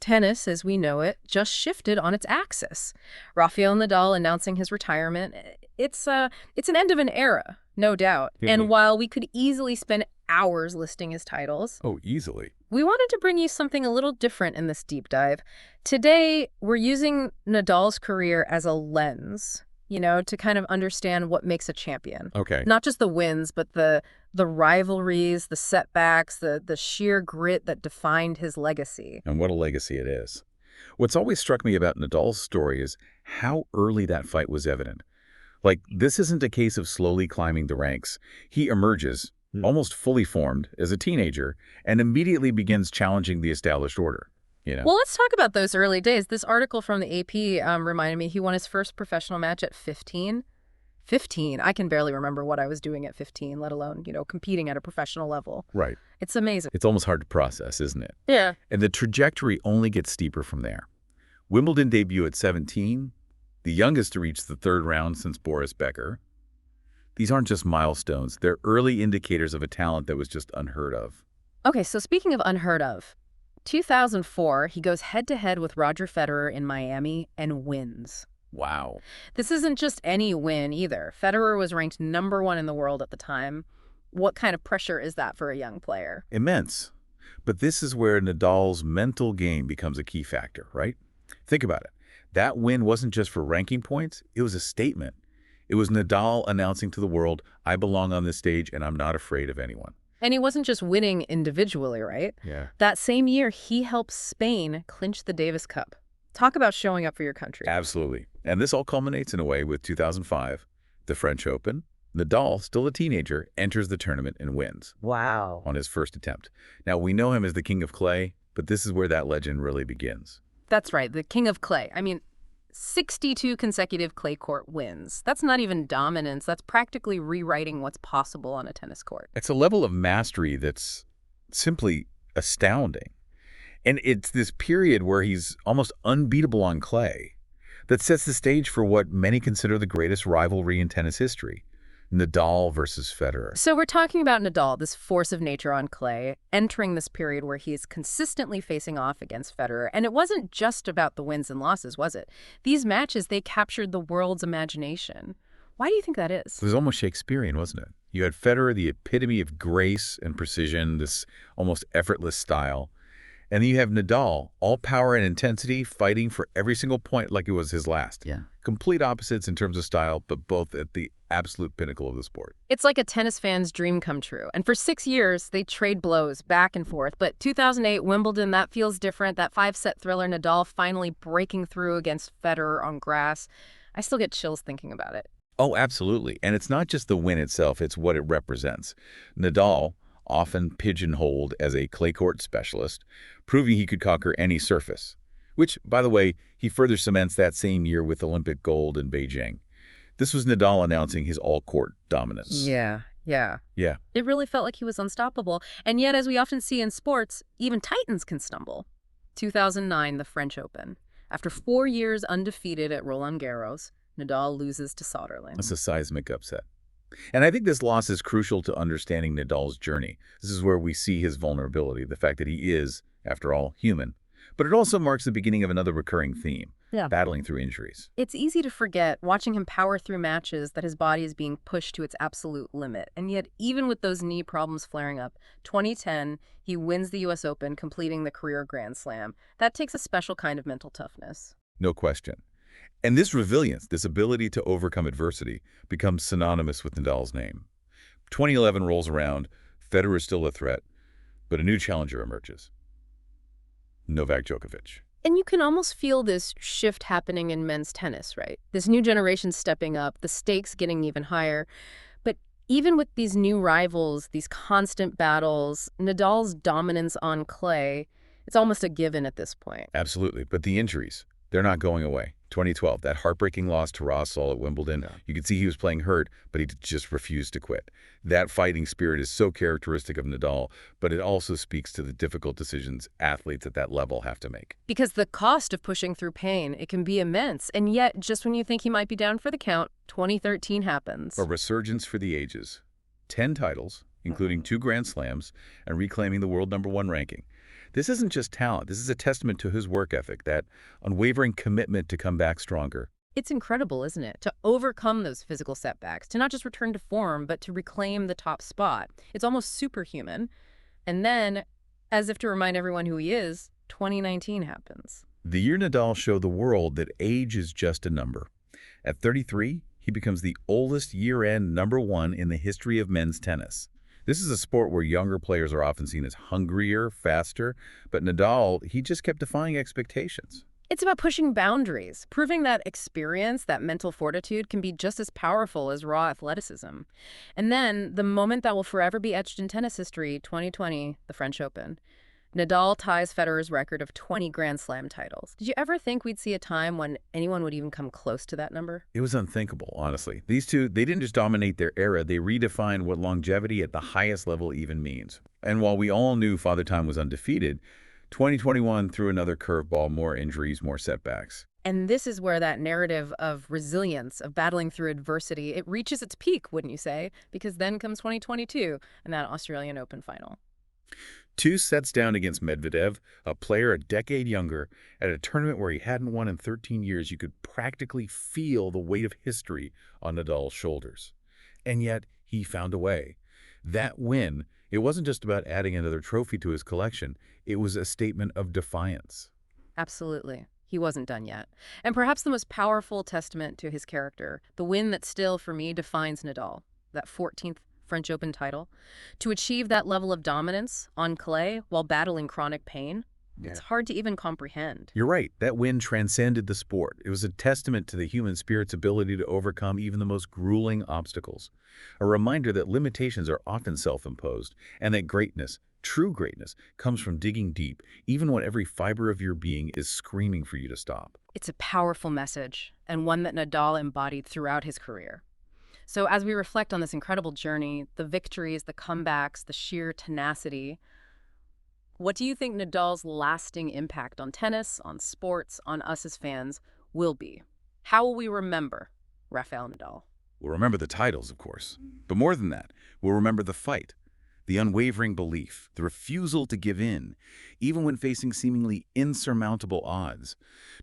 Tennis, as we know it, just shifted on its axis. Rafael Nadal announcing his retirement. It's an end of an era, no doubt. And while we could easily spend hours listing his titles, Oh, easily. we wanted to bring you something a little different in this deep dive. Today, we're using Nadal's career as a lens, to kind of understand what makes a champion. Okay. Not just the wins, but the rivalries, the setbacks, the sheer grit that defined his legacy. And what a legacy it is. What's always struck me about Nadal's story is how early that fight was evident. Like, this isn't a case of slowly climbing the ranks. He emerges, almost fully formed, as a teenager, and immediately begins challenging the established order. Well, let's talk about those early days. This article from the AP reminded me he won his first professional match at 15. 15. I can barely remember what I was doing at 15, let alone, competing at a professional level. Right. It's amazing. It's almost hard to process, isn't it? Yeah. And the trajectory only gets steeper from there. Wimbledon debut at 17, the youngest to reach the third round since Boris Becker. These aren't just milestones. They're early indicators of a talent that was just unheard of. Okay, so speaking of unheard of, 2004, he goes head-to-head with Roger Federer in Miami and wins. Wow. This isn't just any win either. Federer was ranked #1 in the world at the time. What kind of pressure is that for a young player? Immense. But this is where Nadal's mental game becomes a key factor, right? Think about it. That win wasn't just for ranking points. It was a statement. It was Nadal announcing to the world, I belong on this stage and I'm not afraid of anyone. And he wasn't just winning individually, right? Yeah. That same year, he helped Spain clinch the Davis Cup. Talk about showing up for your country. Absolutely. And this all culminates in a way with 2005, the French Open. Nadal, still a teenager, enters the tournament and wins. Wow. On his first attempt. Now, we know him as the King of Clay, but this is where that legend really begins. That's right, the King of Clay. 62 consecutive clay court wins. That's not even dominance. That's practically rewriting what's possible on a tennis court. It's a level of mastery that's simply astounding. And it's this period where he's almost unbeatable on clay that sets the stage for what many consider the greatest rivalry in tennis history, Nadal versus Federer. So we're talking about Nadal, this force of nature on clay, entering this period where he is consistently facing off against Federer. And it wasn't just about the wins and losses, was it? These matches, they captured the world's imagination. Why do you think that is? It was almost Shakespearean, wasn't it? You had Federer, the epitome of grace and precision, this almost effortless style. And then you have Nadal, all power and intensity, fighting for every single point like it was his last. Yeah. Complete opposites in terms of style, but both at the absolute pinnacle of the sport. It's like a tennis fan's dream come true. And for 6 years, they trade blows back and forth. But 2008, Wimbledon, that feels different. That 5-set thriller, Nadal finally breaking through against Federer on grass. I still get chills thinking about it. Oh, absolutely. And it's not just the win itself, it's what it represents. Nadal, often pigeonholed as a clay court specialist, proving he could conquer any surface, which, by the way, he further cements that same year with Olympic gold in Beijing. This was Nadal announcing his all-court dominance. Yeah. It really felt like he was unstoppable. And yet, as we often see in sports, even titans can stumble. 2009, the French Open. After 4 years undefeated at Roland Garros, Nadal loses to Soderling. That's a seismic upset. And I think this loss is crucial to understanding Nadal's journey. This is where we see his vulnerability, the fact that he is, after all, human. But it also marks the beginning of another recurring theme, battling through injuries. It's easy to forget, watching him power through matches, that his body is being pushed to its absolute limit. And yet, even with those knee problems flaring up, 2010, he wins the U.S. Open, completing the career Grand Slam. That takes a special kind of mental toughness. No question. And this resilience, this ability to overcome adversity, becomes synonymous with Nadal's name. 2011 rolls around, Federer is still a threat, but a new challenger emerges. Novak Djokovic. And you can almost feel this shift happening in men's tennis, right? This new generation stepping up, the stakes getting even higher. But even with these new rivals, these constant battles, Nadal's dominance on clay, it's almost a given at this point. Absolutely. But the injuries, they're not going away. 2012, that heartbreaking loss to Rosol at Wimbledon. You could see he was playing hurt, but he just refused to quit. That fighting spirit is so characteristic of Nadal, but it also speaks to the difficult decisions athletes at that level have to make. Because the cost of pushing through pain, it can be immense. And yet, just when you think he might be down for the count, 2013 happens. A resurgence for the ages. 10 titles, including 2 Grand Slams, and reclaiming the world #1 ranking. This isn't just talent. This is a testament to his work ethic, that unwavering commitment to come back stronger. It's incredible, isn't it? To overcome those physical setbacks, to not just return to form, but to reclaim the top spot. It's almost superhuman. And then, as if to remind everyone who he is, 2019 happens. The year Nadal showed the world that age is just a number. At 33, he becomes the oldest year-end number one in the history of men's tennis. This is a sport where younger players are often seen as hungrier, faster, but Nadal, he just kept defying expectations. It's about pushing boundaries, proving that experience, that mental fortitude can be just as powerful as raw athleticism. And then, the moment that will forever be etched in tennis history, 2020, the French Open. Nadal ties Federer's record of 20 Grand Slam titles. Did you ever think we'd see a time when anyone would even come close to that number? It was unthinkable, honestly. These two, they didn't just dominate their era, they redefined what longevity at the highest level even means. And while we all knew Father Time was undefeated, 2021 threw another curveball, more injuries, more setbacks. And this is where that narrative of resilience, of battling through adversity, it reaches its peak, wouldn't you say? Because then comes 2022 and that Australian Open final. Two sets down against Medvedev, a player a decade younger, at a tournament where he hadn't won in 13 years. You could practically feel the weight of history on Nadal's shoulders. And yet, he found a way. That win, it wasn't just about adding another trophy to his collection. It was a statement of defiance. Absolutely. He wasn't done yet. And perhaps the most powerful testament to his character, the win that still, for me, defines Nadal, that 14th French Open title, to achieve that level of dominance on clay while battling chronic pain, it's hard to even comprehend. You're right. That win transcended the sport. It was a testament to the human spirit's ability to overcome even the most grueling obstacles. A reminder that limitations are often self-imposed and that greatness, true greatness, comes from digging deep, even when every fiber of your being is screaming for you to stop. It's a powerful message, and one that Nadal embodied throughout his career. So as we reflect on this incredible journey, the victories, the comebacks, the sheer tenacity, what do you think Nadal's lasting impact on tennis, on sports, on us as fans will be? How will we remember Rafael Nadal? We'll remember the titles, of course. But more than that, we'll remember the fight, the unwavering belief, the refusal to give in, even when facing seemingly insurmountable odds.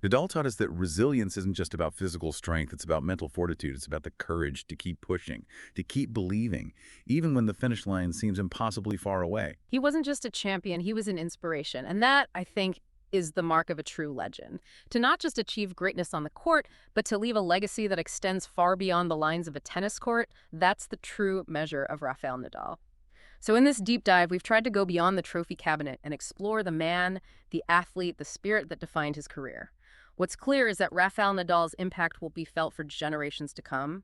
Nadal taught us that resilience isn't just about physical strength, it's about mental fortitude, it's about the courage to keep pushing, to keep believing, even when the finish line seems impossibly far away. He wasn't just a champion, he was an inspiration. And that, I think, is the mark of a true legend. To not just achieve greatness on the court, but to leave a legacy that extends far beyond the lines of a tennis court, that's the true measure of Rafael Nadal. So in this deep dive, we've tried to go beyond the trophy cabinet and explore the man, the athlete, the spirit that defined his career. What's clear is that Rafael Nadal's impact will be felt for generations to come.